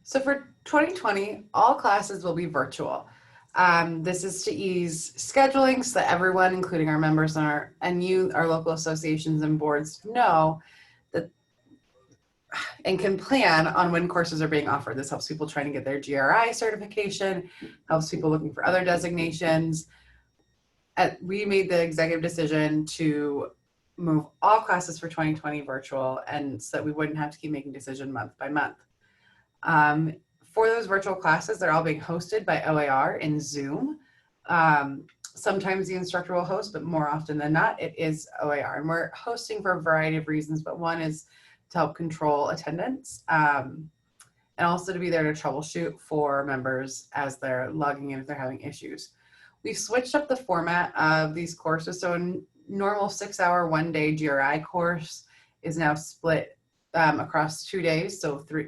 So for 2020, all classes will be virtual. This is to ease scheduling so that everyone, including our members and you, our local associations and boards, know that and can plan on when courses are being offered. This helps people trying to get their GRI certification, helps people looking for other designations. We made the executive decision to move all classes for 2020 virtual, and so that we wouldn't have to keep making decisions month by month. For those virtual classes, they're all being hosted by OAR in Zoom. Sometimes the instructor will host, but more often than not, it is OAR. And we're hosting for a variety of reasons, but one is to help control attendance and also to be there to troubleshoot for members as they're logging in if they're having issues. We've switched up the format of these courses. So a normal 6-hour, 1-day GRI course is now split across 2 days. So 3,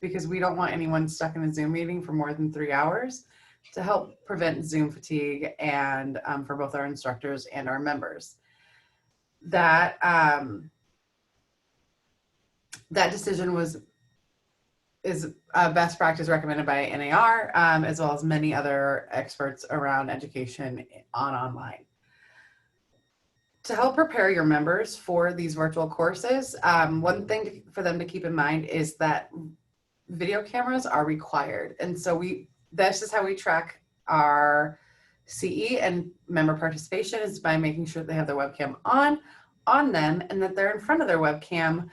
because we don't want anyone stuck in a Zoom meeting for more than 3 hours to help prevent Zoom fatigue and for both our instructors and our members. That decision is a best practice recommended by NAR, as well as many other experts around education online. To help prepare your members for these virtual courses, one thing for them to keep in mind is that video cameras are required. And so this is how we track our CE and member participation, is by making sure they have their webcam on them and that they're in front of their webcam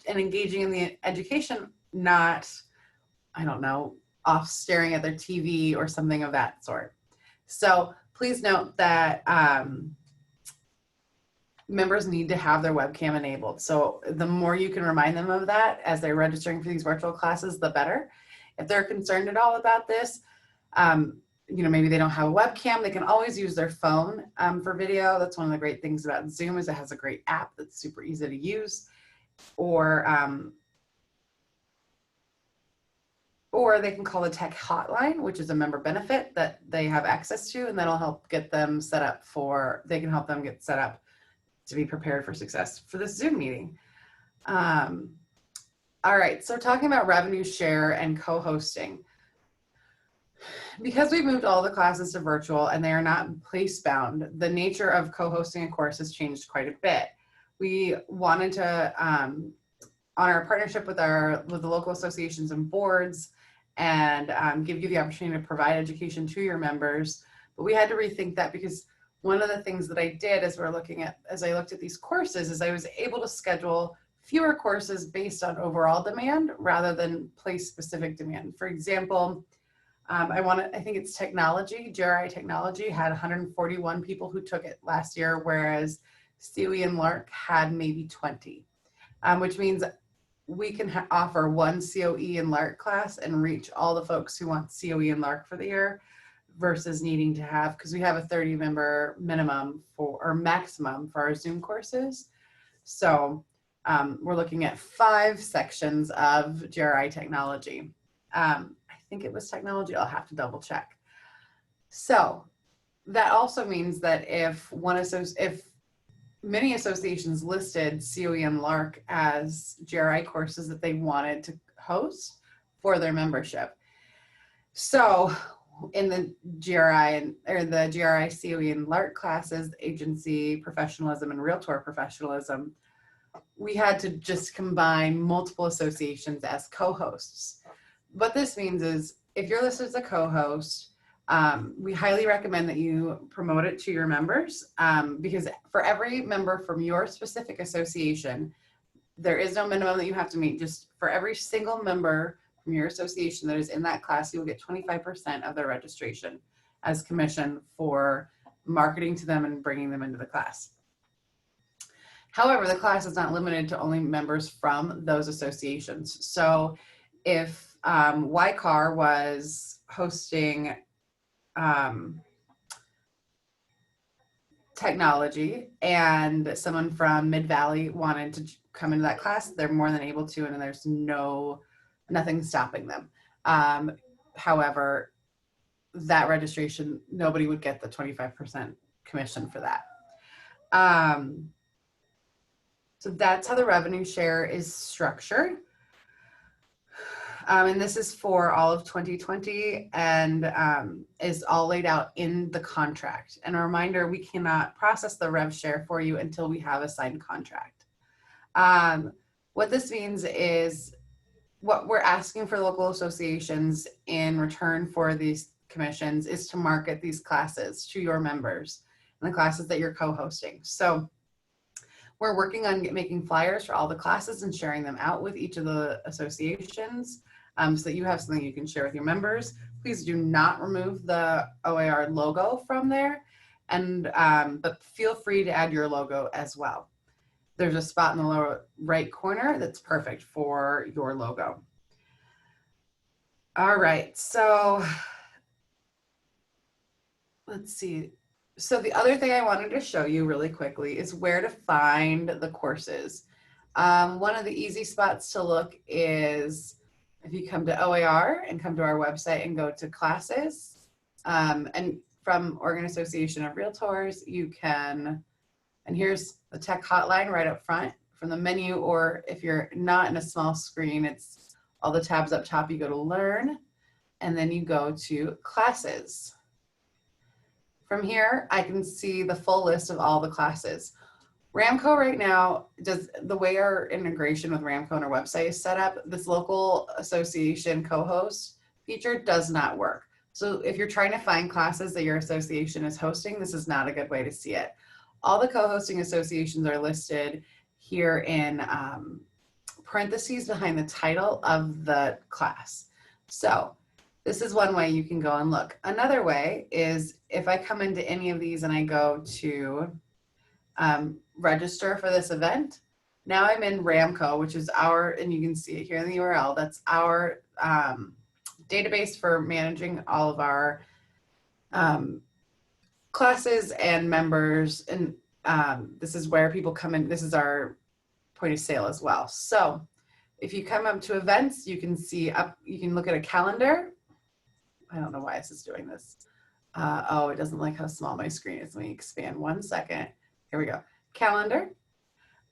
and engaging in the education, not, I don't know, off staring at their TV or something of that sort. So please note that members need to have their webcam enabled. So the more you can remind them of that as they're registering for these virtual classes, the better. If they're concerned at all about this, maybe they don't have a webcam, they can always use their phone for video. That's one of the great things about Zoom, is it has a great app that's super easy to use. Or they can call the tech hotline, which is a member benefit that they have access to, and that'll help get them set up they can help them get set up to be prepared for success for this Zoom meeting. All right, so talking about revenue share and co-hosting. Because we've moved all the classes to virtual and they are not place-bound, the nature of co-hosting a course has changed quite a bit. We wanted to honor our partnership with the local associations and boards and give you the opportunity to provide education to your members. But we had to rethink that, because one of the things that I did as I looked at these courses is I was able to schedule fewer courses based on overall demand rather than place-specific demand. For example, I think it's technology, GRI technology had 141 people who took it last year, whereas COE and LARC had maybe 20, which means we can offer one COE and LARC class and reach all the folks who want COE and LARC for the year, versus needing to have, because we have a 30-member minimum or maximum for our Zoom courses. So we're looking at 5 sections of GRI technology. I think it was technology, I'll have to double check. So that also means that if many associations listed COE and LARC as GRI courses that they wanted to host for their membership. So in the GRI the GRI COE and LARC classes, agency professionalism and realtor professionalism, we had to just combine multiple associations as co-hosts. What this means is, if you're listed as a co-host, we highly recommend that you promote it to your members, because for every member from your specific association, there is no minimum that you have to meet. Just for every single member from your association that is in that class, you will get 25% of their registration as commission for marketing to them and bringing them into the class. However, the class is not limited to only members from those associations. So if YCAR was hosting technology and someone from Mid-Valley wanted to come into that class, they're more than able to, and there's nothing stopping them. However, that registration, nobody would get the 25% commission for that. So that's how the revenue share is structured. And this is for all of 2020 and is all laid out in the contract. And a reminder, we cannot process the rev share for you until we have a signed contract. What this means is what we're asking for local associations in return for these commissions is to market these classes to your members and the classes that you're co-hosting. So we're working on making flyers for all the classes and sharing them out with each of the associations so that you have something you can share with your members. Please do not remove the OAR logo from there, and but feel free to add your logo as well. There's a spot in the lower right corner that's perfect for your logo. All right, so let's see. So the other thing I wanted to show you really quickly is where to find the courses. One of the easy spots to look is if you come to OAR and come to our website and go to classes, and from Oregon Association of Realtors, you can, and here's the tech hotline right up front from the menu, or if you're not in a small screen, it's all the tabs up top. You go to learn, and then you go to classes. From here, I can see the full list of all the classes. Ramco right now, does the way our integration with Ramco on our website is set up, this local association co-host feature does not work. So if you're trying to find classes that your association is hosting, this is not a good way to see it. All the co-hosting associations are listed here in parentheses behind the title of the class. So this is one way you can go and look. Another way is if I come into any of these and I go to register for this event, now I'm in Ramco, which is our, and you can see it here in the URL, that's our database for managing all of our classes and members. And this is where people come in. This is our point of sale as well. So if you come up to events, you can see up, you can look at a calendar. I don't know why this is doing this. Oh, it doesn't like how small my screen is. Let me expand 1 second. Here we go. Calendar.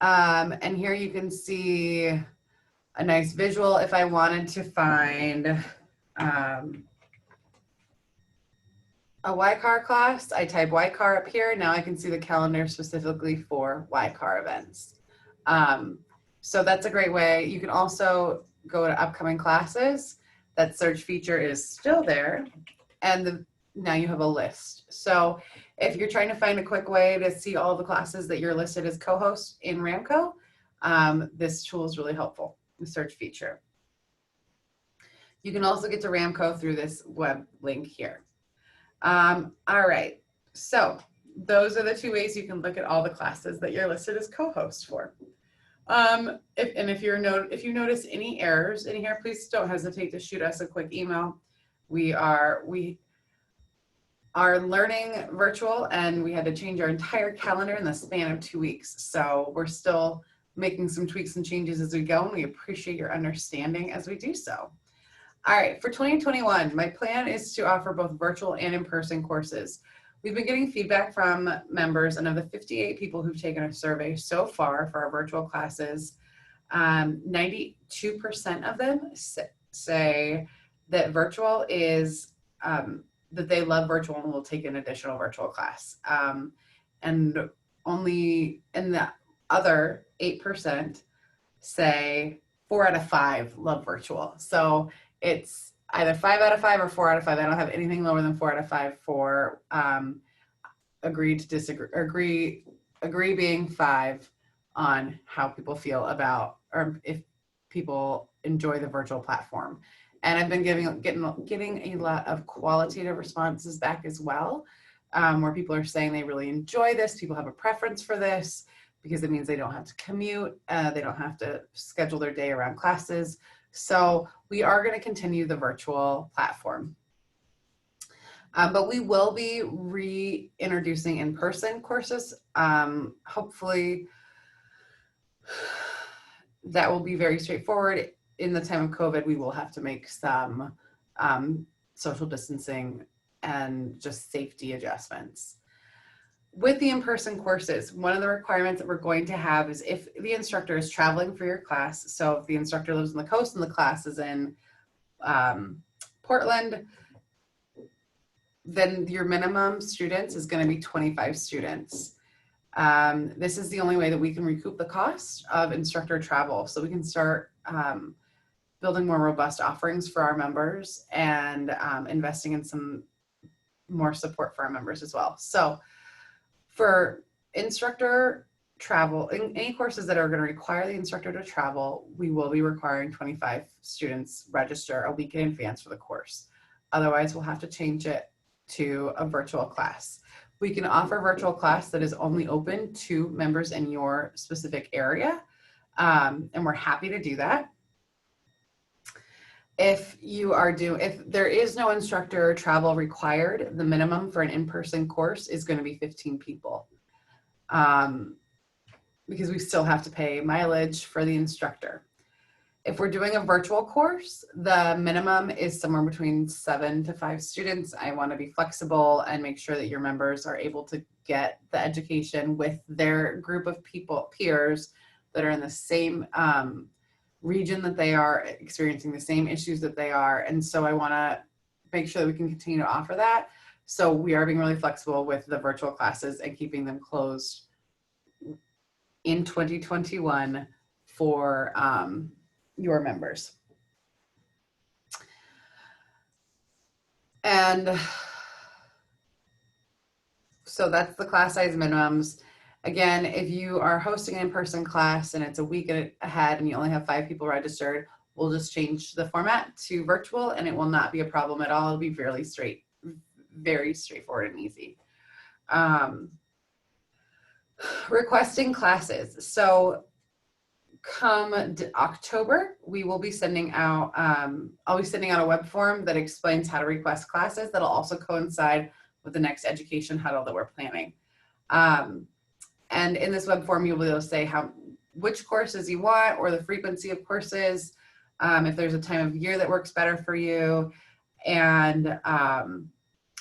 And here you can see a nice visual. If I wanted to find a YCAR class, I type YCAR up here. Now I can see the calendar specifically for YCAR events. So that's a great way. You can also go to upcoming classes. That search feature is still there, and now you have a list. So if you're trying to find a quick way to see all the classes that you're listed as co-host in Ramco, this tool is really helpful, the search feature. You can also get to Ramco through this web link here. All right, so those are the two ways you can look at all the classes that you're listed as co-host for. If you notice any errors in here, please don't hesitate to shoot us a quick email. We are learning virtual, and we had to change our entire calendar in the span of 2 weeks. So we're still making some tweaks and changes as we go, and we appreciate your understanding as we do so. All right, for 2021, my plan is to offer both virtual and in-person courses. We've been getting feedback from members, and of the 58 people who've taken a survey so far for our virtual classes, 92% of them say that virtual is, that they love virtual and will take an additional virtual class. And only in the other 8% say 4 out of 5 love virtual. So it's either 5 out of 5 or 4 out of 5. I don't have anything lower than 4 out of 5 for agree to disagree, agree being 5 on how people feel about, or if people enjoy the virtual platform. And I've been getting a lot of qualitative responses back as well, where people are saying they really enjoy this. People have a preference for this because it means they don't have to commute. They don't have to schedule their day around classes. So we are going to continue the virtual platform. But we will be reintroducing in-person courses. Hopefully that will be very straightforward. In the time of COVID, we will have to make some social distancing and just safety adjustments. With the in-person courses, one of the requirements that we're going to have is if the instructor is traveling for your class, so if the instructor lives on the coast and the class is in Portland, then your minimum students is going to be 25 students. This is the only way that we can recoup the cost of instructor travel. So we can start building more robust offerings for our members and investing in some more support for our members as well. So for instructor travel, in any courses that are going to require the instructor to travel, we will be requiring 25 students register a week in advance for the course. Otherwise, we'll have to change it to a virtual class. We can offer virtual class that is only open to members in your specific area, and we're happy to do that. If there is no instructor travel required, the minimum for an in-person course is going to be 15 people. Because we still have to pay mileage for the instructor. If we're doing a virtual course, the minimum is somewhere between 7 to 5 students. I want to be flexible and make sure that your members are able to get the education with their group of peers that are in the same region that they are, experiencing the same issues that they are. And so I want to make sure that we can continue to offer that. So we are being really flexible with the virtual classes and keeping them closed in 2021 for your members. And so that's the class size minimums. Again, if you are hosting an in-person class and it's a week ahead and you only have 5 people registered, we'll just change the format to virtual and it will not be a problem at all. It'll be very straightforward and easy. Requesting classes. So come October, we will be sending out, I'll be sending out a web form that explains how to request classes. That'll also coincide with the next education huddle that we're planning. And in this web form, you'll be able to say which courses you want or the frequency of courses, if there's a time of year that works better for you, and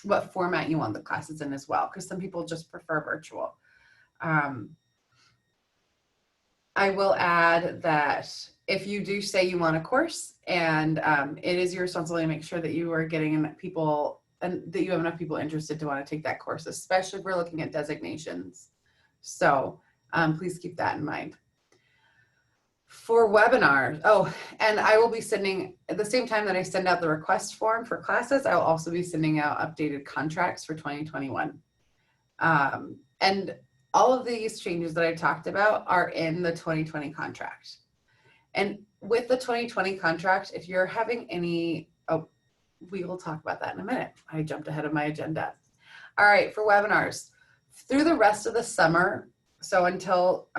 what format you want the classes in as well, because some people just prefer virtual. I will add that if you do say you want a course and it is your responsibility to make sure that you are getting people and that you have enough people interested to want to take that course, especially if we're looking at designations. So please keep that in mind. For webinars, and I will be sending, at the same time that I send out the request form for classes, I will also be sending out updated contracts for 2021. And all of these changes that I talked about are in the 2020 contract. And with the 2020 contract, if you're having any, we will talk about that in a minute. I jumped ahead of my agenda. All right, for webinars, through the rest of the summer, so until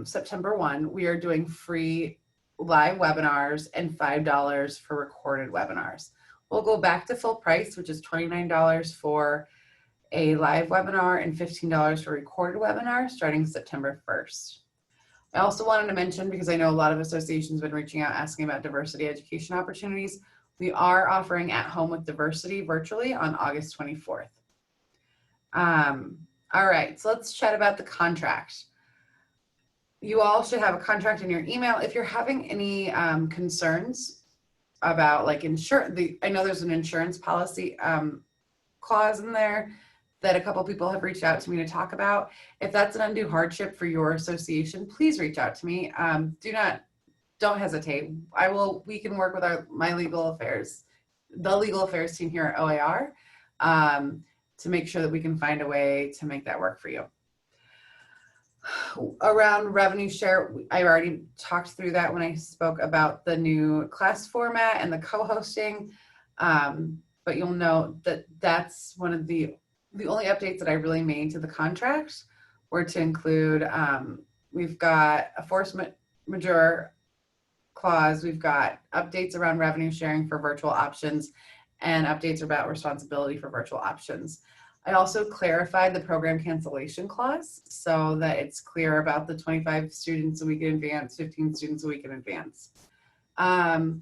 September 1, we are doing free live webinars and $5 for recorded webinars. We'll go back to full price, which is $29 for a live webinar and $15 for recorded webinar starting September 1st. I also wanted to mention, because I know a lot of associations have been reaching out asking about diversity education opportunities, we are offering At Home with Diversity virtually on August 24th. All right, so let's chat about the contract. You all should have a contract in your email. If you're having any concerns about like insurance, I know there's an insurance policy clause in there that a couple people have reached out to me to talk about. If that's an undue hardship for your association, please reach out to me. Don't hesitate. We can work with the legal affairs team here at OAR to make sure that we can find a way to make that work for you. Around revenue share, I already talked through that when I spoke about the new class format and the co-hosting, but you'll note that that's one of the only updates that I really made to the contract were to include, we've got a force majeure clause, we've got updates around revenue sharing for virtual options, and updates about responsibility for virtual options. I also clarified the program cancellation clause so that it's clear about the 25 students a week in advance, 15 students a week in advance. And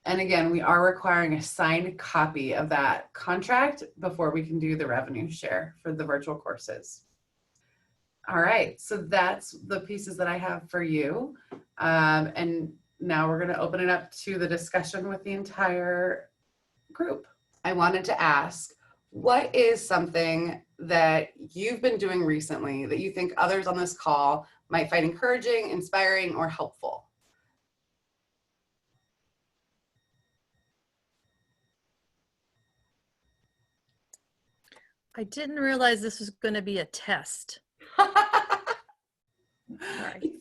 again, we are requiring a signed copy of that contract before we can do the revenue share for the virtual courses. All right, so that's the pieces that I have for you. And now we're going to open it up to the discussion with the entire group. I wanted to ask, what is something that you've been doing recently that you think others on this call might find encouraging, inspiring, or helpful? I didn't realize this was going to be a test. Sorry.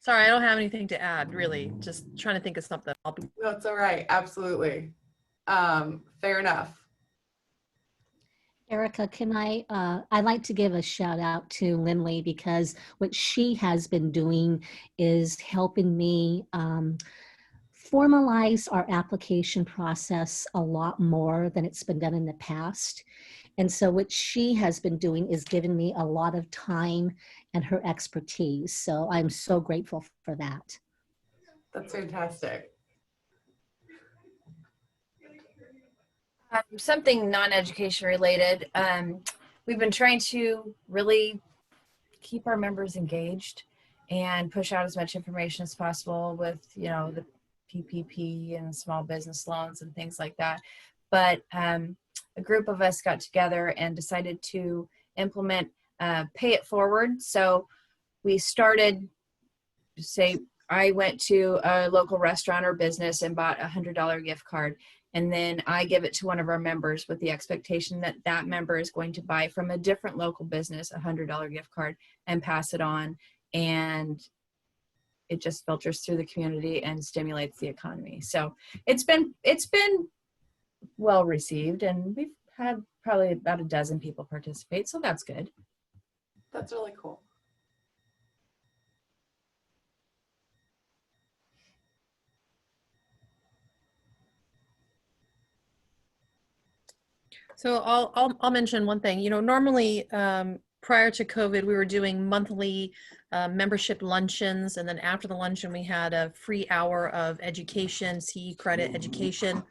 Sorry, I don't have anything to add, really. Just trying to think of something. That's all right. Absolutely. Fair enough. Erica, can I'd like to give a shout out to Lindley, because what she has been doing is helping me formalize our application process a lot more than it's been done in the past. And so what she has been doing is giving me a lot of time and her expertise. So I'm so grateful for that. That's fantastic. Something non-education related. We've been trying to really keep our members engaged and push out as much information as possible with, you know, the PPP and small business loans and things like that. But a group of us got together and decided to implement pay it forward. So we started, say, I went to a local restaurant or business and bought a $100 gift card. And then I give it to one of our members with the expectation that that member is going to buy from a different local business a $100 gift card and pass it on. And it just filters through the community and stimulates the economy. So it's been well received, and we've had probably about a dozen people participate. So that's good. That's really cool. So I'll mention one thing. You know, normally prior to COVID, we were doing monthly membership luncheons, and then after the luncheon, we had a free hour of education, CE credit education.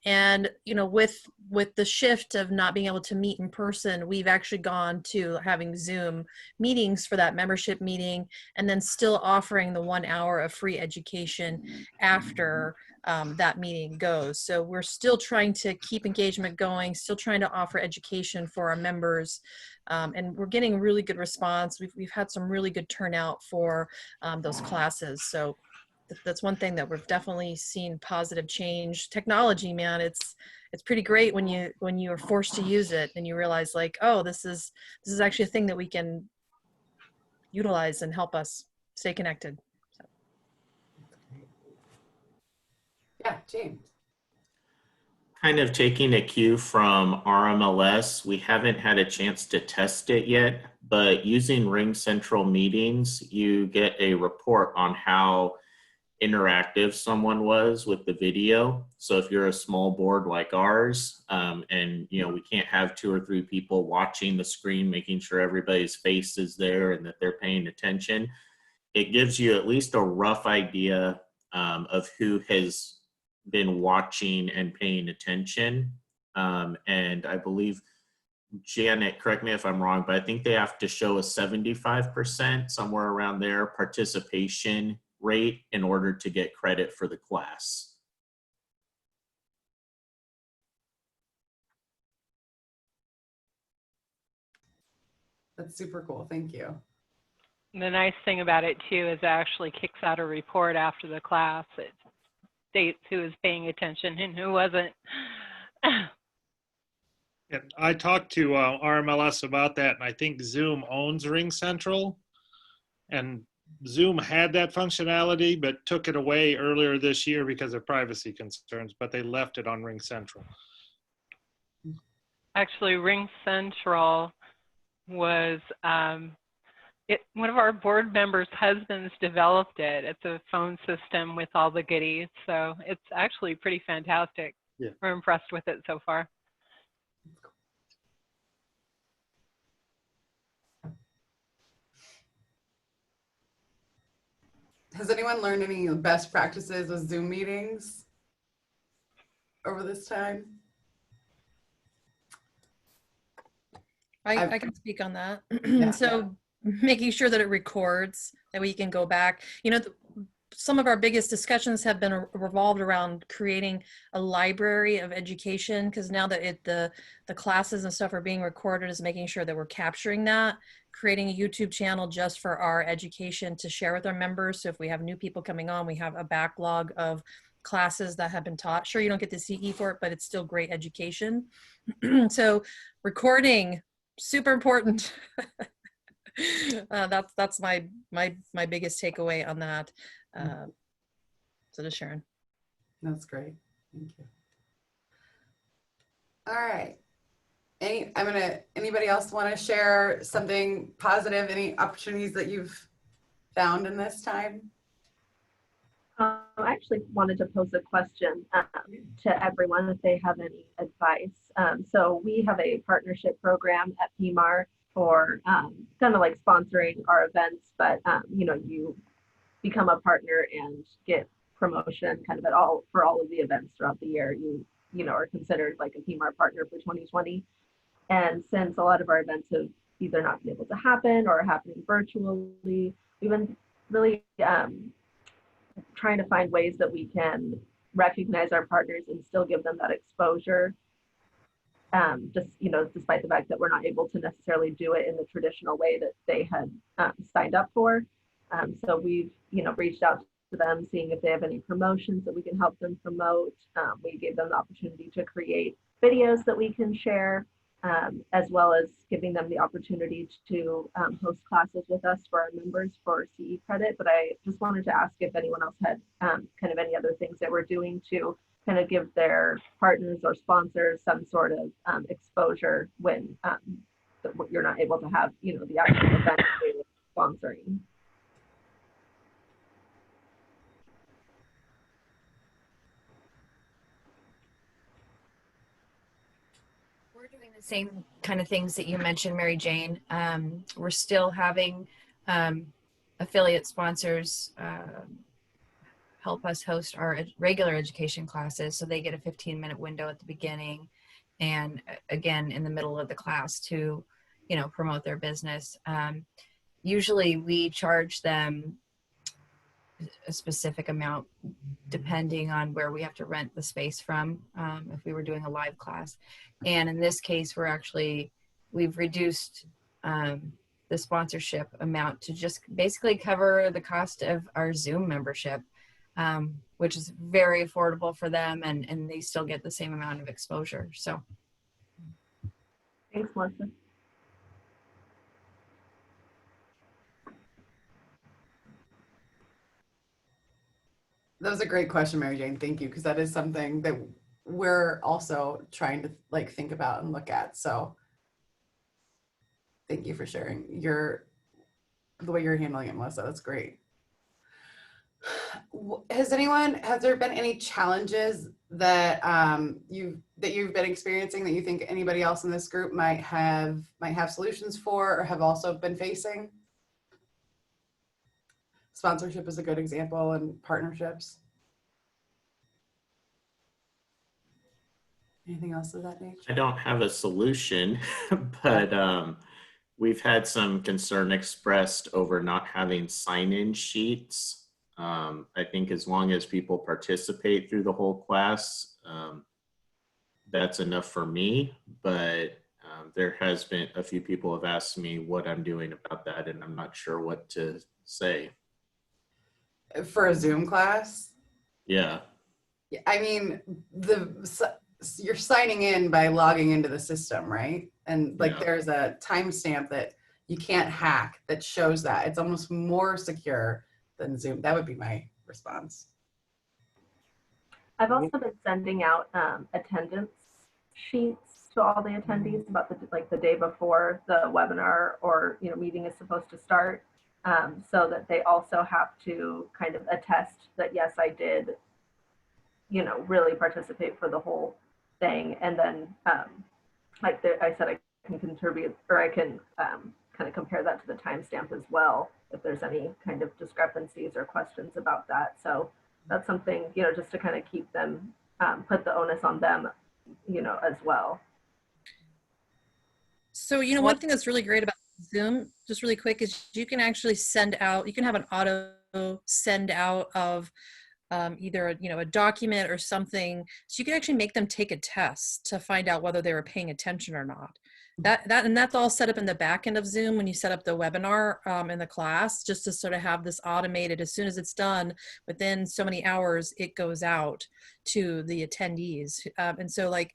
And you know, with the shift of not being able to meet in person, we've actually gone to having Zoom meetings for that membership meeting, and then still offering the 1 hour of free education after that meeting goes. So we're still trying to keep engagement going, still trying to offer education for our members, and we're getting really good response. We've had some really good turnout for those classes. So that's one thing that we've definitely seen positive change. Technology, man, it's pretty great when you are forced to use it and you realize, like, oh, this is actually a thing that we can utilize and help us stay connected. So. Yeah, James. Kind of taking a cue from RMLS, we haven't had a chance to test it yet, but using Ring Central meetings, you get a report on how interactive someone was with the video. So if you're a small board like ours, and you know, we can't have 2 or 3 people watching the screen, making sure everybody's face is there and that they're paying attention, it gives you at least a rough idea of who has been watching and paying attention. And I believe, Janet, correct me if I'm wrong, but I think they have to show a 75%, somewhere around there, participation rate in order to get credit for the class. That's super cool. Thank you. The nice thing about it too is it actually kicks out a report after the class. It states who was paying attention and who wasn't. Yeah, I talked to RMLS about that, and I think Zoom owns Ring Central, and Zoom had that functionality but took it away earlier this year because of privacy concerns, but they left it on Ring Central. Actually, Ring Central was one of our board members' husbands developed it. It's a phone system with all the goodies, so it's actually pretty fantastic. Yeah. We're impressed with it so far. Has anyone learned any best practices with Zoom meetings over this time? I can speak on that. Yeah. So making sure that it records, that we can go back. You know, some of our biggest discussions have been revolved around creating a library of education, because now that the classes and stuff are being recorded, is making sure that we're capturing that, creating a YouTube channel just for our education to share with our members. So if we have new people coming on, we have a backlog of classes that have been taught. Sure, you don't get the CE for it, but it's still great education. So recording, super important. That's my biggest takeaway on that. So to Sharon. That's great. Thank you. All right. Anybody else want to share something positive, any opportunities that you've found in this time? I actually wanted to pose a question to everyone if they have any advice. So we have a partnership program at PMAR for kind of like sponsoring our events, but you become a partner and get promotion kind of for all of the events throughout the year. You are considered like a PMAR partner for 2020. And since a lot of our events have either not been able to happen or are happening virtually, we've been really trying to find ways that we can recognize our partners and still give them that exposure. Despite the fact that we're not able to necessarily do it in the traditional way that they had signed up for. So we've, reached out to them, seeing if they have any promotions that we can help them promote. We gave them the opportunity to create videos that we can share, as well as giving them the opportunity to host classes with us for our members for CE credit. But I just wanted to ask if anyone else had kind of any other things that we're doing to kind of give their partners or sponsors some sort of exposure when you're not able to have, the actual event sponsoring. We're doing the same kind of things that you mentioned, Mary Jane. We're still having affiliate sponsors help us host our regular education classes. So they get a 15-minute window at the beginning and again in the middle of the class to, promote their business. Usually we charge them a specific amount depending on where we have to rent the space from, if we were doing a live class. And in this case, we've reduced the sponsorship amount to just basically cover the cost of our Zoom membership, which is very affordable for them, and they still get the same amount of exposure. So Thanks, Melissa. That was a great question, Mary Jane. Thank you, because that is something that we're also trying to think about and look at. So thank you for sharing the way you're handling it, Melissa. That's great. Has there been any challenges that you've been experiencing that you think anybody else in this group might have solutions for or have also been facing? Sponsorship is a good example, and partnerships. Anything else of that nature? I don't have a solution, but we've had some concern expressed over not having sign-in sheets. I think as long as people participate through the whole class, that's enough for me. But there has been a few people have asked me what I'm doing about that, and I'm not sure what to say. For a Zoom class? Yeah. I mean, you're signing in by logging into the system, right? And there's a timestamp that you can't hack that shows that. It's almost more secure than Zoom. That would be my response. I've also been sending out attendance sheets to all the attendees about the day before the webinar or meeting is supposed to start, so that they also have to kind of attest that yes, I did really participate for the whole thing. And then I said, I can contribute, or I can kind of compare that to the timestamp as well if there's any kind of discrepancies or questions about that. So that's something, just to kind of keep them, put the onus on them, as well. So, one thing that's really great about Zoom, just really quick, is you can actually you can have an auto send out of either a document or something, so you can actually make them take a test to find out whether they were paying attention or not. And that's all set up in the back end of Zoom when you set up the webinar in the class, just to sort of have this automated. As soon as it's done, within so many hours, it goes out to the attendees. And so, like,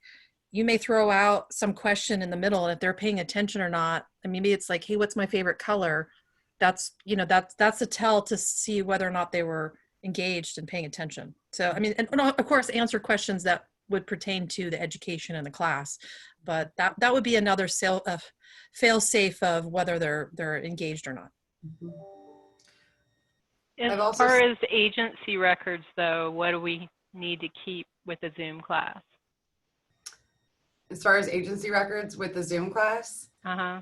you may throw out some question in the middle, and if they're paying attention or not, and maybe it's like, hey, what's my favorite color? That's a tell to see whether or not they were engaged and paying attention. So, I mean, and of course, answer questions that would pertain to the education in the class, but that would be another fail safe of whether they're engaged or not. I've As also far as agency records, though, what do we need to keep with the Zoom class? As far as agency records with the Zoom class, Uh-huh.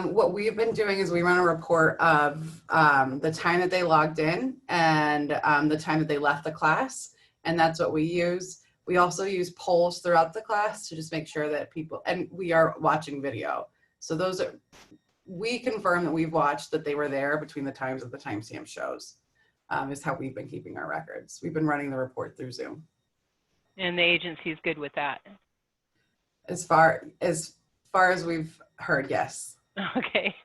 what we've been doing is we run a report of the time that they logged in and the time that they left the class, and that's what we use. We also use polls throughout the class to just make sure that people, and we are watching video. So those are, we confirm that we've watched that they were there between the times of the timestamp shows, is how we've been keeping our records. We've been running the report through Zoom. And the agency is good with that. As far as we've heard, yes. Okay.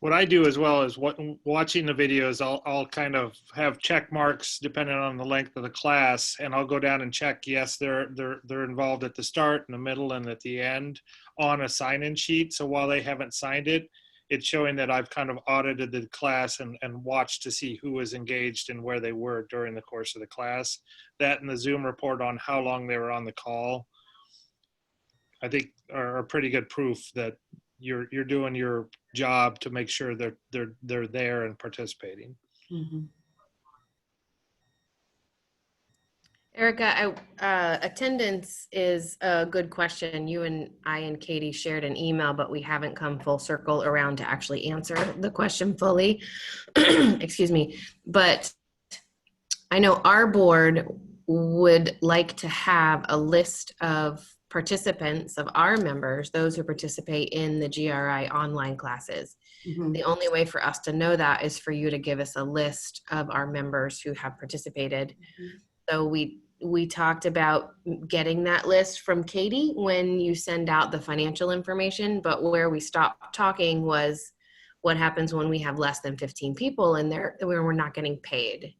What I do as well is watching the videos, I'll kind of have check marks depending on the length of the class, and I'll go down and check, yes, they're involved at the start, in the middle, and at the end on a sign-in sheet. So while they haven't signed it, it's showing that I've kind of audited the class and watched to see who was engaged and where they were during the course of the class. That and the Zoom report on how long they were on the call, I think are pretty good proof that you're doing your job to make sure they're there and participating. Mm-hmm. Erica, attendance is a good question. You and I and Katie shared an email, but we haven't come full circle around to actually answer the question fully. Excuse me. But I know our board would like to have a list of participants, of our members, those who participate in the GRI online classes. Mm-hmm. The only way for us to know that is for you to give us a list of our members who have participated. Mm-hmm. So we talked about getting that list from Katie when you send out the financial information, but where we stopped talking was what happens when we have less than 15 people in there where we're not getting paid,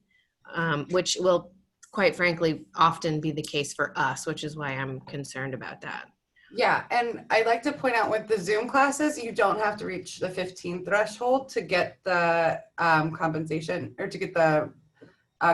which will quite frankly often be the case for us, which is why I'm concerned about that. Yeah, and I'd like to point out with the Zoom classes, you don't have to reach the 15 threshold to get the compensation or to get the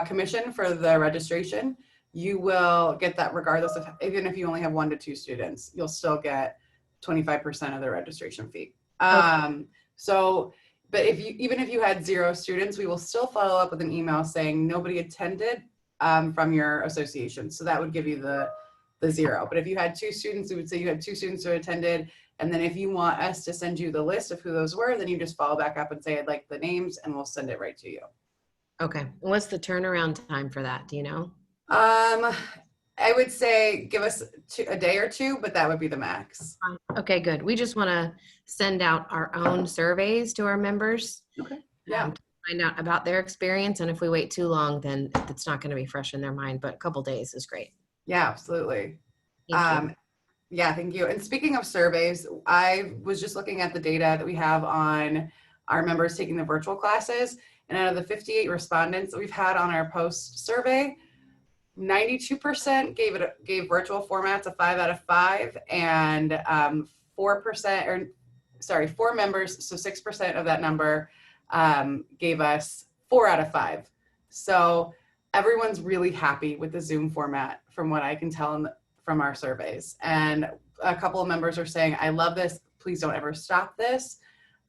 commission for the registration. You will get that regardless of, even if you only have 1 to 2 students, you'll still get 25% of the registration fee. Okay. So, but even if you had 0 students, we will still follow up with an email saying nobody attended from your association. So that would give you the 0. But if you had 2 students, we would say you had 2 students who attended. And then if you want us to send you the list of who those were, then you just follow back up and say, I'd like the names, and we'll send it right to you. Okay. What's the turnaround time for that? Do you know? I would say give us a day or 2, but that would be the max. Okay, good. We just want to send out our own surveys to our members. Okay. Yeah. To find out about their experience. And if we wait too long, then it's not going to be fresh in their mind, but a couple days is great. Yeah, absolutely. Thank you. Yeah, thank you. And speaking of surveys, I was just looking at the data that we have on our members taking the virtual classes. And out of the 58 respondents that we've had on our post survey, 92% gave virtual formats a 5 out of 5, and 4 members, so 6% of that number gave us 4 out of 5. So everyone's really happy with the Zoom format from what I can tell from our surveys. And a couple of members are saying, I love this, please don't ever stop this.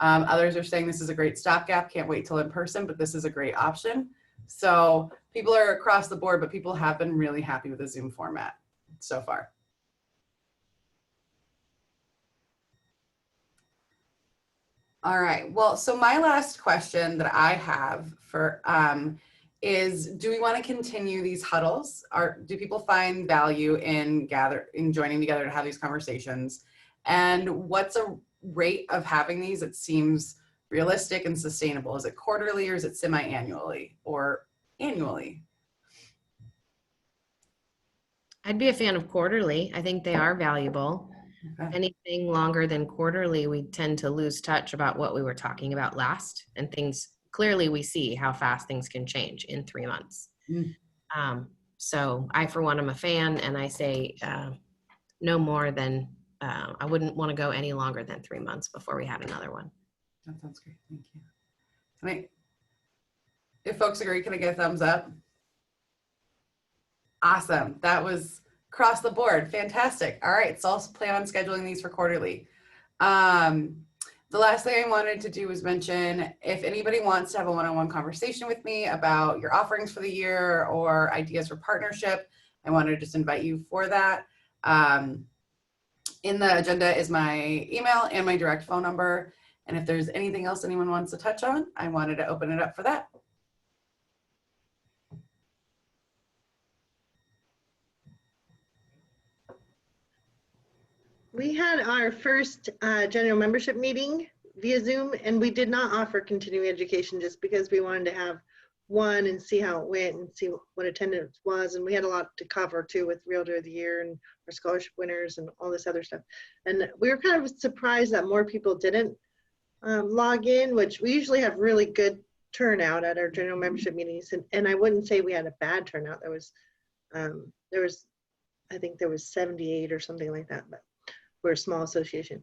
Others are saying this is a great stopgap, can't wait till in person, but this is a great option. So people are across the board, but people have been really happy with the Zoom format so far. All right, well, so my last question that I have for is, do we want to continue these huddles? Do people find value in joining together to have these conversations? And what's a rate of having these? It seems realistic and sustainable? Is it quarterly or is it semi-annually or annually? I'd be a fan of quarterly. I think they are valuable. Okay. Anything longer than quarterly, we tend to lose touch about what we were talking about last, and things clearly we see how fast things can change in 3 months. Mm. So I, for one, am a fan, and I say no more than, I wouldn't want to go any longer than 3 months before we had another one. That sounds great. Thank you. If folks agree, can I get a thumbs up? Awesome. That was across the board. Fantastic. All right. So I'll plan on scheduling these for quarterly. The last thing I wanted to do was mention, if anybody wants to have a one-on-one conversation with me about your offerings for the year or ideas for partnership, I want to just invite you for that. In the agenda is my email and my direct phone number. And if there's anything else anyone wants to touch on, I wanted to open it up for that. We had our first general membership meeting via Zoom, and we did not offer continuing education just because we wanted to have one and see how it went and see what attendance was. And we had a lot to cover too with Realtor of the Year and our scholarship winners and all this other stuff. And we were kind of surprised that more people didn't log in, which we usually have really good turnout at our general membership meetings. And I wouldn't say we had a bad turnout. There was, I think there was 78 or something like that, but we're a small association.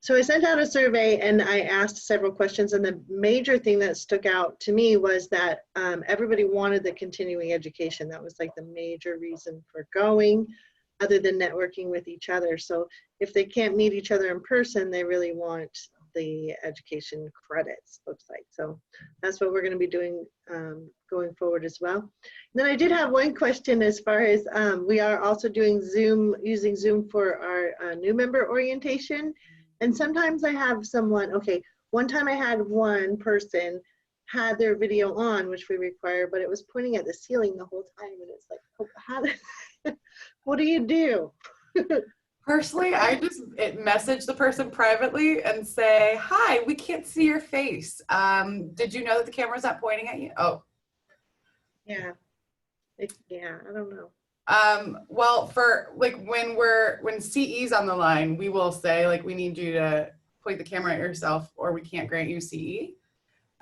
So I sent out a survey and I asked several questions, and the major thing that stuck out to me was that everybody wanted the continuing education. That was like the major reason for going, other than networking with each other. So if they can't meet each other in person, they really want the education credits, looks like. So that's what we're going to be doing going forward as well. And then I did have one question as far as we are also doing Zoom, using Zoom for our new member orientation. And sometimes I have someone, okay, one time I had one person had their video on, which we require, but it was pointing at the ceiling the whole time. And it's like, oh, how what do you do? Personally, I just message the person privately and say, hi, we can't see your face. Did you know that the camera's not pointing at you? Oh. Yeah. Yeah, I don't know. Well, for like when CE's on the line, we will say like, we need you to point the camera at yourself or we can't grant you CE.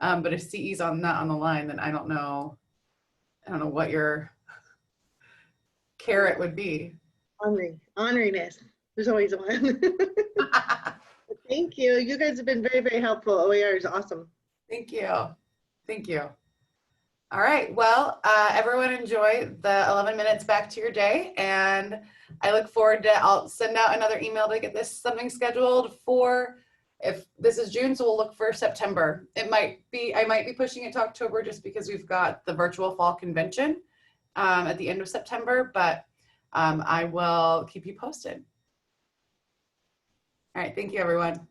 But if CE's not on the line, then I don't know what your carrot would be. Honoriness. There's always one. Thank you. You guys have been very, very helpful. OER is awesome. Thank you. Thank you. All right. Well, everyone enjoy the 11 minutes back to your day. And I look forward to, I'll send out another email to get something scheduled for, if this is June, so we'll look for September. I might be pushing it to October just because we've got the virtual fall convention at the end of September, but I will keep you posted. All right. Thank you, everyone.